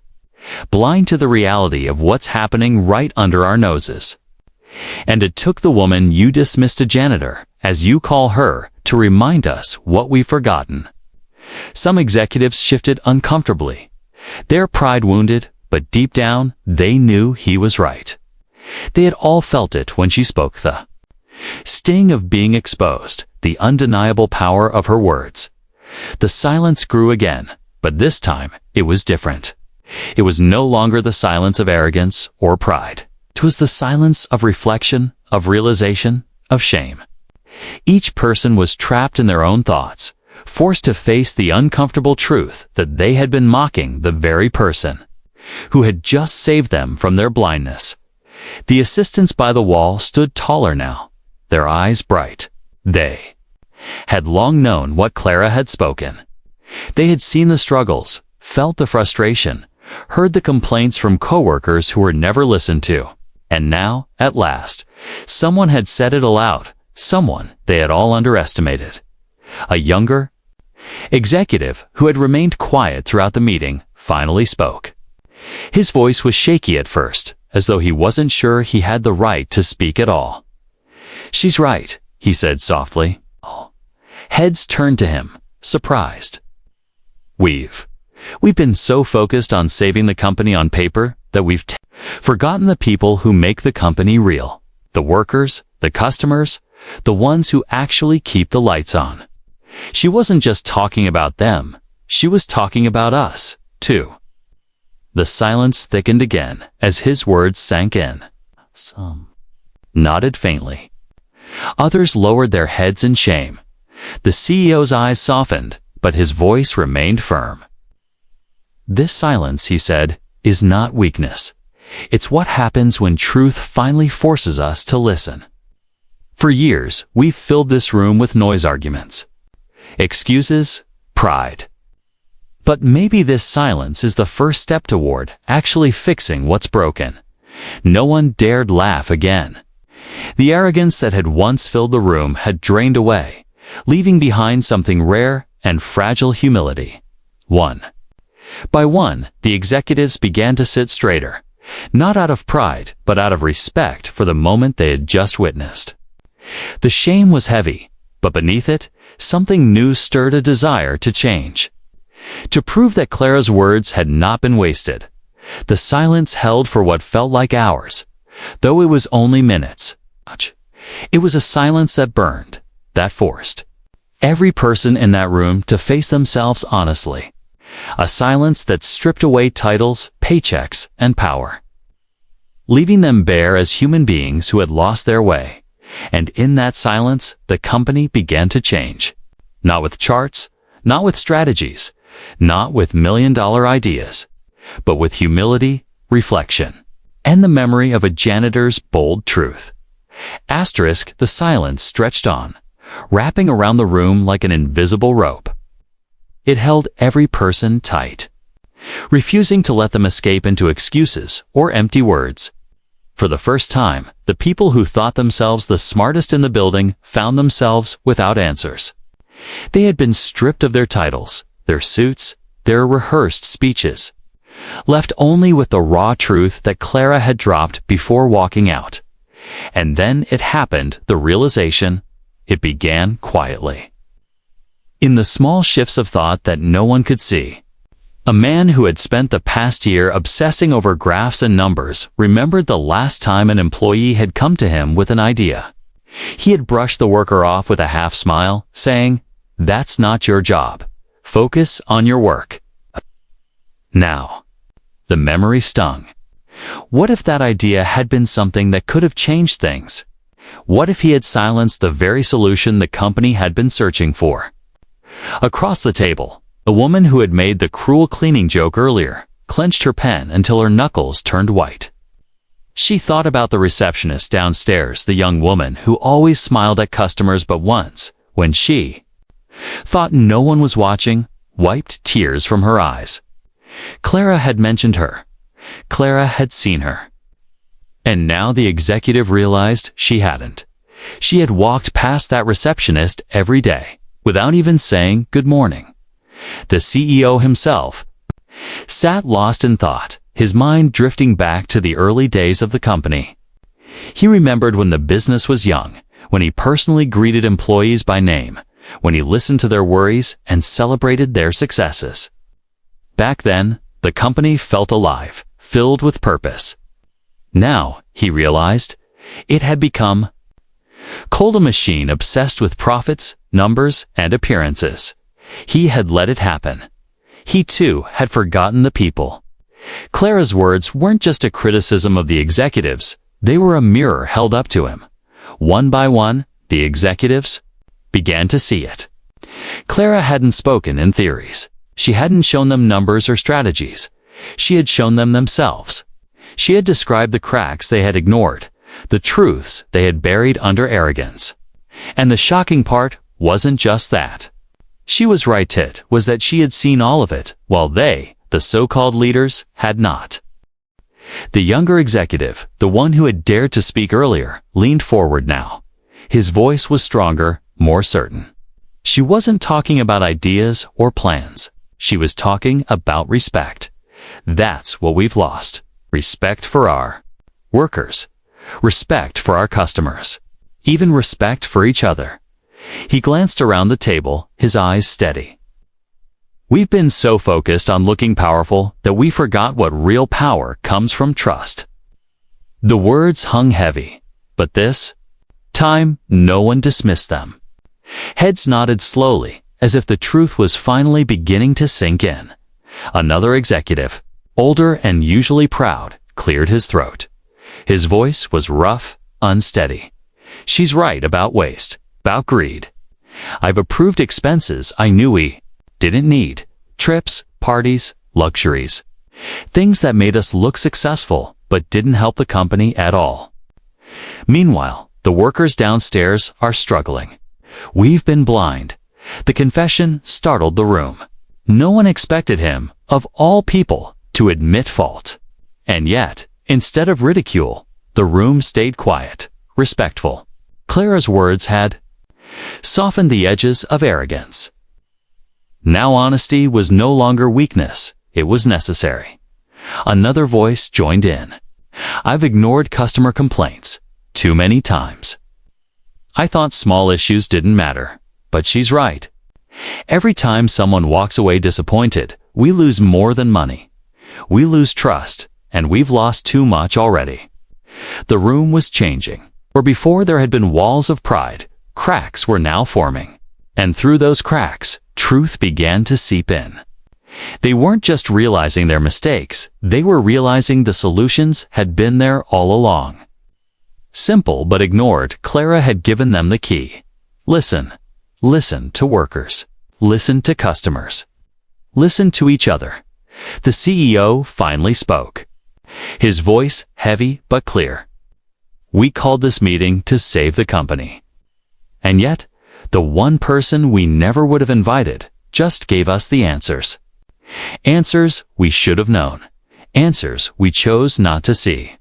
Blind to the reality of what's happening right under our noses. And it took the woman you dismissed, a janitor, as you call her, to remind us what we've forgotten." Some executives shifted uncomfortably, their pride wounded, but deep down, they knew he was right. They had all felt it when she spoke, the sting of being exposed, the undeniable power of her words. The silence grew again, but this time it was different. It was no longer the silence of arrogance or pride. It was the silence of reflection, of realization, of shame. Each person was trapped in their own thoughts, forced to face the uncomfortable truth that they had been mocking the very person who had just saved them from their blindness. The assistants by the wall stood taller now, their eyes bright. They had long known what Clara had spoken. They had seen the struggles, felt the frustration, heard the complaints from coworkers who were never listened to. And now, at last, someone had said it aloud, someone they had all underestimated. A younger executive who had remained quiet throughout the meeting finally spoke. His voice was shaky at first, as though he wasn't sure he had the right to speak at all. "She's right," he said softly. Heads turned to him, surprised. We've been so focused on saving the company on paper that we've forgotten the people who make the company real. The workers, the customers, the ones who actually keep the lights on. She wasn't just talking about them, she was talking about us, too. The silence thickened again as his words sank in. Some nodded faintly. Others lowered their heads in shame. The CEO's eyes softened, but his voice remained firm. This silence, he said, is not weakness. It's what happens when truth finally forces us to listen. For years, we've filled this room with noise arguments. Excuses, pride. But maybe this silence is the first step toward actually fixing what's broken. No one dared laugh again. The arrogance that had once filled the room had drained away, leaving behind something rare and fragile: humility. One by one, the executives began to sit straighter, not out of pride, but out of respect for the moment they had just witnessed. The shame was heavy, but beneath it, something new stirred a desire to change. To prove that Clara's words had not been wasted, the silence held for what felt like hours, though it was only minutes. It was a silence that burned, that forced every person in that room to face themselves honestly. A silence that stripped away titles, paychecks, and power, leaving them bare as human beings who had lost their way. And in that silence, the company began to change. Not with charts, not with strategies, not with million-dollar ideas, but with humility, reflection, and the memory of a janitor's bold truth. Asterisk, the silence stretched on, wrapping around the room like an invisible rope. It held every person tight, refusing to let them escape into excuses or empty words. For the first time, the people who thought themselves the smartest in the building found themselves without answers. They had been stripped of their titles, their suits, their rehearsed speeches, left only with the raw truth that Clara had dropped before walking out. And then it happened, the realization. It began quietly, in the small shifts of thought that no one could see. A man who had spent the past year obsessing over graphs and numbers remembered the last time an employee had come to him with an idea. He had brushed the worker off with a half smile, saying, "That's not your job. Focus on your work." Now, the memory stung. What if that idea had been something that could have changed things? What if he had silenced the very solution the company had been searching for? Across the table, a woman who had made the cruel cleaning joke earlier clenched her pen until her knuckles turned white. She thought about the receptionist downstairs, the young woman who always smiled at customers but once, when she thought no one was watching, wiped tears from her eyes. Clara had mentioned her. Clara had seen her. And now the executive realized she hadn't. She had walked past that receptionist every day, without even saying good morning. The CEO himself sat lost in thought, his mind drifting back to the early days of the company. He remembered when the business was young, when he personally greeted employees by name, when he listened to their worries and celebrated their successes. Back then, the company felt alive, filled with purpose. Now, he realized, it had become cold, a machine obsessed with profits, numbers, and appearances. He had let it happen. He, too, had forgotten the people. Clara's words weren't just a criticism of the executives, they were a mirror held up to him. One by one, the executives began to see it. Clara hadn't spoken in theories. She hadn't shown them numbers or strategies. She had shown them themselves. She had described the cracks they had ignored, the truths they had buried under arrogance. And the shocking part wasn't just that. She was right, it was that she had seen all of it, while they, the so-called leaders, had not. The younger executive, the one who had dared to speak earlier, leaned forward now. His voice was stronger, more certain. She wasn't talking about ideas or plans. She was talking about respect. That's what we've lost. Respect for our workers. Respect for our customers. even respect for each other. He glanced around the table, his eyes steady. We've been so focused on looking powerful that we forgot what real power comes from trust. The words hung heavy, but this time no one dismissed them. Heads nodded slowly, as if the truth was finally beginning to sink in. Another executive, older and usually proud, cleared his throat. His voice was rough, unsteady. She's right about waste, about greed. I've approved expenses I knew we didn't need. Trips, parties, luxuries. Things that made us look successful, but didn't help the company at all. Meanwhile, the workers downstairs are struggling. We've been blind. The confession startled the room. No one expected him, of all people, to admit fault. And yet, instead of ridicule, the room stayed quiet, respectful. Clara's words had softened the edges of arrogance. Now honesty was no longer weakness, it was necessary. Another voice joined in. I've ignored customer complaints too many times. I thought small issues didn't matter, but she's right. Every time someone walks away disappointed, we lose more than money. We lose trust, and we've lost too much already. The room was changing. Where before there had been walls of pride, cracks were now forming. And through those cracks, truth began to seep in. They weren't just realizing their mistakes, they were realizing the solutions had been there all along. Simple but ignored, Clara had given them the key. Listen. Listen to workers. Listen to customers. Listen to each other. The CEO finally spoke. His voice heavy but clear. We called this meeting to save the company. And yet, the one person we never would have invited just gave us the answers. Answers we should have known. Answers we chose not to see.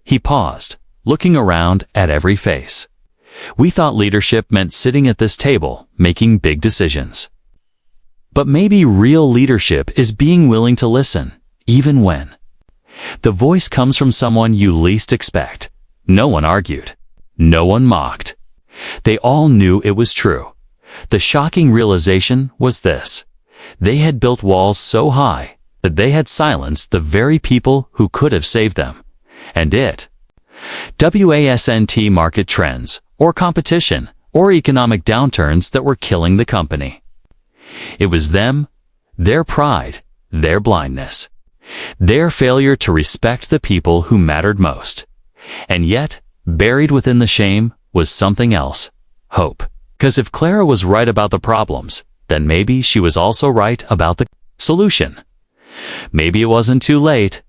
He paused, looking around at every face. We thought leadership meant sitting at this table, making big decisions. But maybe real leadership is being willing to listen, even when the voice comes from someone you least expect. No one argued. No one mocked. They all knew it was true. The shocking realization was this. They had built walls so high that they had silenced the very people who could have saved them. And it wasn't market trends, or competition, or economic downturns that were killing the company. It was them, their pride, their blindness, their failure to respect the people who mattered most. And yet, buried within the shame was something else. Hope. Because if Clara was right about the problems, then maybe she was also right about the solution. Maybe it wasn't too late.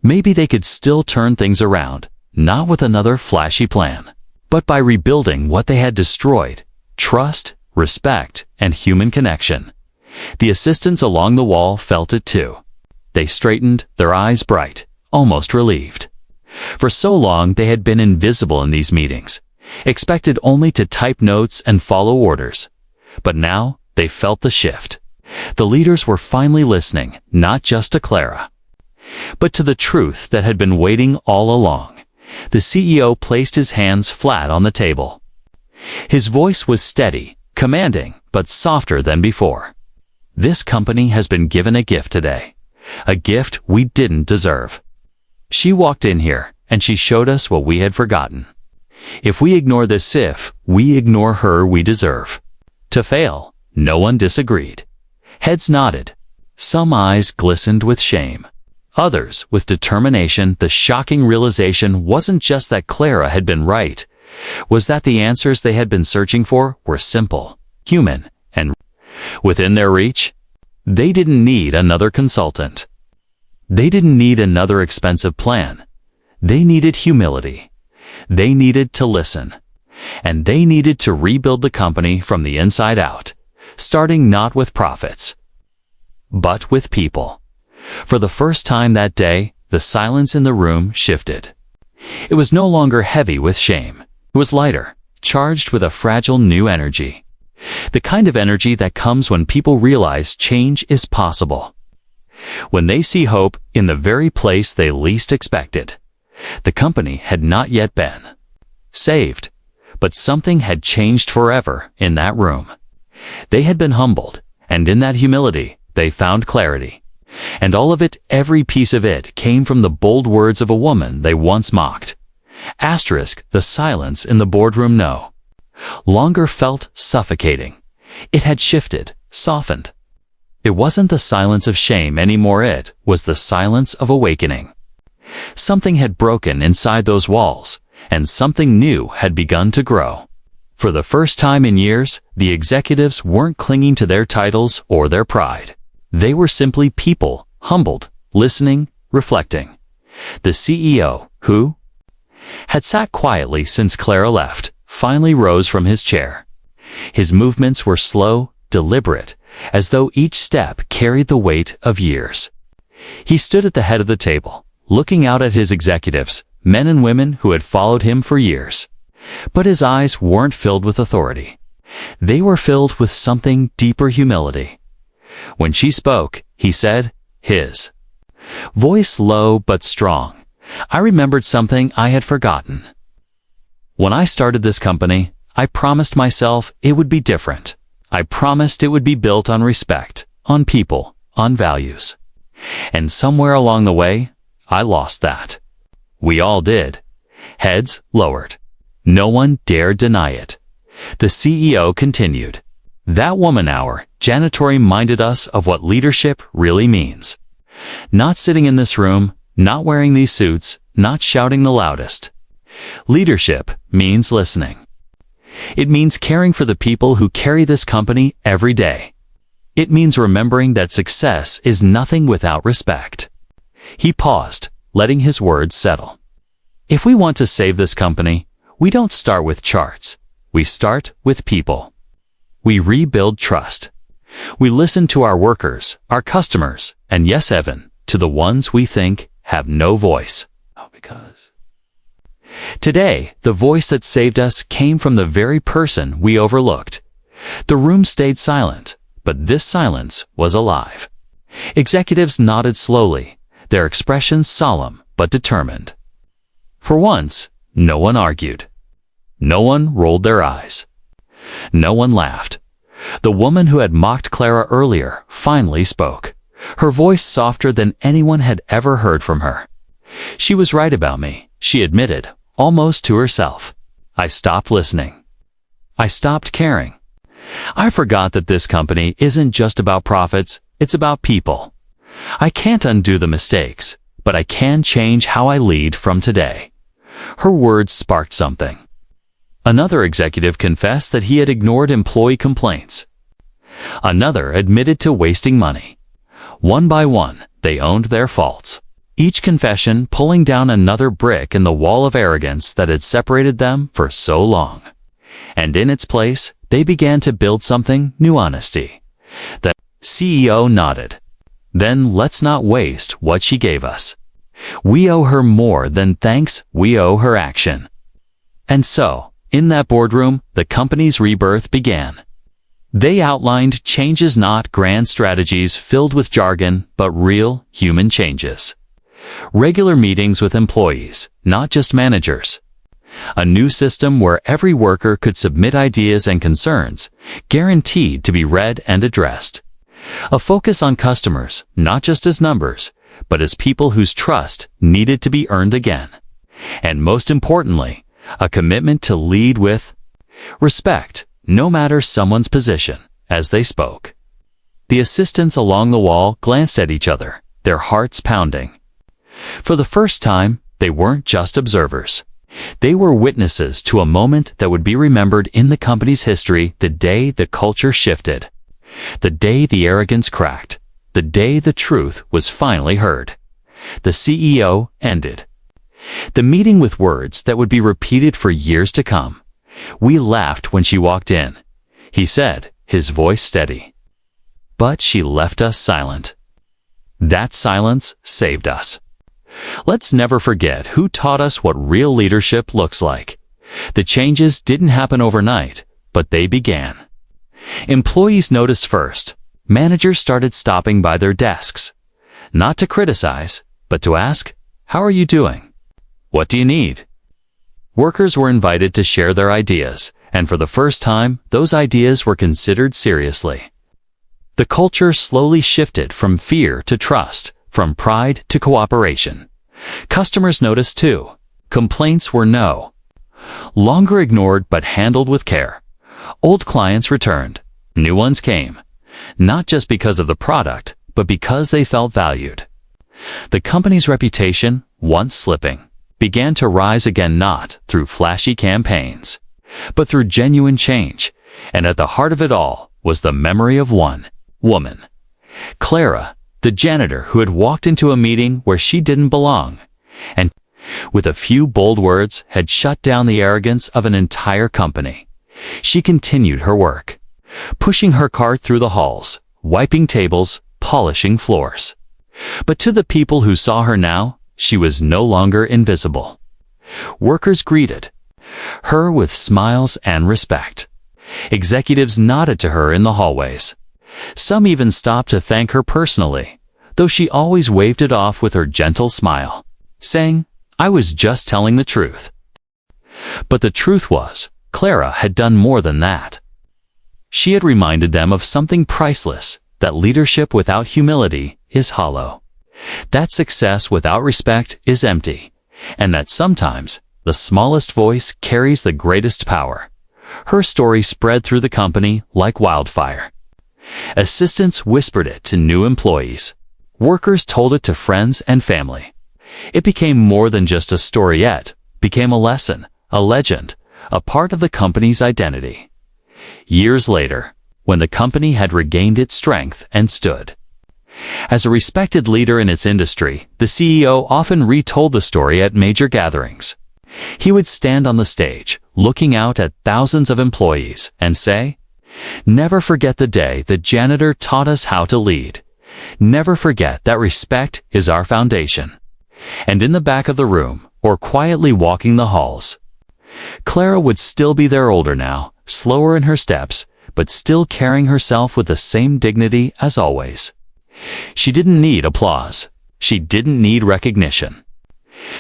Maybe they could still turn things around, not with another flashy plan, but by rebuilding what they had destroyed: trust, respect, and human connection. The assistants along the wall felt it too. They straightened, their eyes bright, almost relieved. For so long they had been invisible in these meetings, expected only to type notes and follow orders. But now they felt the shift. The leaders were finally listening, not just to Clara, but to the truth that had been waiting all along. The CEO placed his hands flat on the table. His voice was steady, commanding, but softer than before. This company has been given a gift today. A gift we didn't deserve. She walked in here, and she showed us what we had forgotten. If we ignore this SIF, we ignore her we deserve to fail. No one disagreed. Heads nodded. Some eyes glistened with shame. Others with determination. The shocking realization wasn't just that Clara had been right, was that the answers they had been searching for were simple, human, and within their reach. They didn't need another consultant. They didn't need another expensive plan. They needed humility. They needed to listen. And they needed to rebuild the company from the inside out, starting not with profits, but with people. For the first time that day, the silence in the room shifted. It was no longer heavy with shame. It was lighter, charged with a fragile new energy. The kind of energy that comes when people realize change is possible. When they see hope in the very place they least expected. The company had not yet been saved, But something had changed forever in that room. They had been humbled, and in that humility, they found clarity. And all of it, every piece of it, came from the bold words of a woman they once mocked. Asterisk, the silence in the boardroom no longer felt suffocating. It had shifted, softened. It wasn't the silence of shame anymore, it was the silence of awakening. Something had broken inside those walls, and something new had begun to grow. For the first time in years, the executives weren't clinging to their titles or their pride. They were simply people, humbled, listening, reflecting. The CEO, who had sat quietly since Clara left, finally rose from his chair. His movements were slow, deliberate, as though each step carried the weight of years. He stood at the head of the table, looking out at his executives, men and women who had followed him for years. But his eyes weren't filled with authority. They were filled with something deeper, humility. When she spoke, he said, his voice low but strong, "I remembered something I had forgotten. When I started this company, I promised myself it would be different. I promised it would be built on respect, on people, on values. And somewhere along the way, I lost that." We all did. Heads lowered. No one dared deny it. The CEO continued. That woman hour, janitor reminded us of what leadership really means. Not sitting in this room, not wearing these suits, not shouting the loudest. Leadership means listening. It means caring for the people who carry this company every day. It means remembering that success is nothing without respect. He paused, letting his words settle. If we want to save this company, we don't start with charts. We start with people. We rebuild trust. We listen to our workers, our customers, and yes, Evan, to the ones we think have no voice. Today, the voice that saved us came from the very person we overlooked. The room stayed silent, but this silence was alive. Executives nodded slowly, their expressions solemn but determined. For once, no one argued. No one rolled their eyes. No one laughed. The woman who had mocked Clara earlier finally spoke, her voice softer than anyone had ever heard from her. She was right about me, she admitted, almost to herself. I stopped listening. I stopped caring. I forgot that this company isn't just about profits, it's about people. I can't undo the mistakes, but I can change how I lead from today. Her words sparked something. Another executive confessed that he had ignored employee complaints. Another admitted to wasting money. One by one, they owned their faults. Each confession pulling down another brick in the wall of arrogance that had separated them for so long. And in its place, they began to build something new, honesty. The CEO nodded. Then let's not waste what she gave us. We owe her more than thanks, we owe her action. And so, in that boardroom, the company's rebirth began. They outlined changes, not grand strategies filled with jargon, but real, human changes. Regular meetings with employees, not just managers. A new system where every worker could submit ideas and concerns, guaranteed to be read and addressed. A focus on customers, not just as numbers, but as people whose trust needed to be earned again. And most importantly, a commitment to lead with respect, no matter someone's position, as they spoke. The assistants along the wall glanced at each other, their hearts pounding. For the first time, they weren't just observers. They were witnesses to a moment that would be remembered in the company's history, the day the culture shifted. The day the arrogance cracked. The day the truth was finally heard. The CEO ended the meeting with words that would be repeated for years to come. We laughed when she walked in, he said, his voice steady. But she left us silent. That silence saved us. Let's never forget who taught us what real leadership looks like. The changes didn't happen overnight, but they began. Employees noticed first. Managers started stopping by their desks. Not to criticize, but to ask, "How are you doing? What do you need?" workers were invited to share their ideas, and for the first time, those ideas were considered seriously. The culture slowly shifted from fear to trust, from pride to cooperation. Customers noticed too. Complaints were no longer ignored but handled with care. Old clients returned. New ones came. Not just because of the product, but because they felt valued. The company's reputation, once slipping, began to rise again, not through flashy campaigns, but through genuine change. And at the heart of it all was the memory of one woman. Clara, the janitor who had walked into a meeting where she didn't belong, and with a few bold words had shut down the arrogance of an entire company. She continued her work, pushing her cart through the halls, wiping tables, polishing floors. But to the people who saw her now, she was no longer invisible. Workers greeted her with smiles and respect. Executives nodded to her in the hallways. Some even stopped to thank her personally, though she always waved it off with her gentle smile, saying, "I was just telling the truth." But the truth was, Clara had done more than that. She had reminded them of something priceless, that leadership without humility is hollow, that success without respect is empty, and that sometimes the smallest voice carries the greatest power. Her story spread through the company like wildfire. Assistants whispered it to new employees. Workers told it to friends and family. It became more than just a storiette, became a lesson, a legend, a part of the company's identity. Years later, when the company had regained its strength and stood as a respected leader in its industry, the CEO often retold the story at major gatherings. He would stand on the stage, looking out at thousands of employees, and say, "Never forget the day the janitor taught us how to lead. Never forget that respect is our foundation." And in the back of the room, or quietly walking the halls, Clara would still be there, older now, slower in her steps, but still carrying herself with the same dignity as always. She didn't need applause. She didn't need recognition.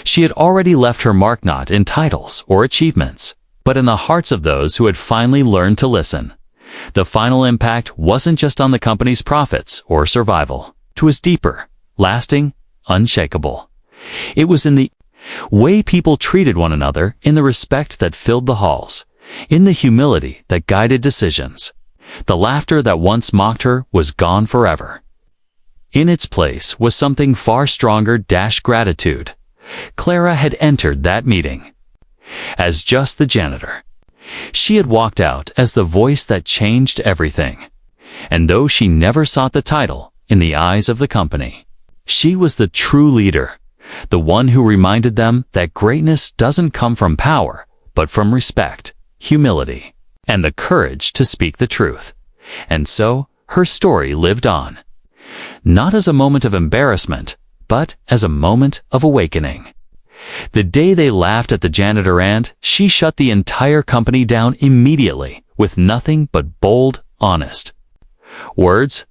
She had already left her mark not in titles or achievements, but in the hearts of those who had finally learned to listen. The final impact wasn't just on the company's profits or survival. It was deeper, lasting, unshakable. It was in the way people treated one another, in the respect that filled the halls, in the humility that guided decisions. The laughter that once mocked her was gone forever. In its place was something far stronger, gratitude. Clara had entered that meeting as just the janitor. She had walked out as the voice that changed everything. And though she never sought the title, in the eyes of the company, she was the true leader, the one who reminded them that greatness doesn't come from power, but from respect, humility, and the courage to speak the truth. And so, her story lived on. Not as a moment of embarrassment, but as a moment of awakening. The day they laughed at the janitor, and she shut the entire company down immediately, with nothing but bold, honest words.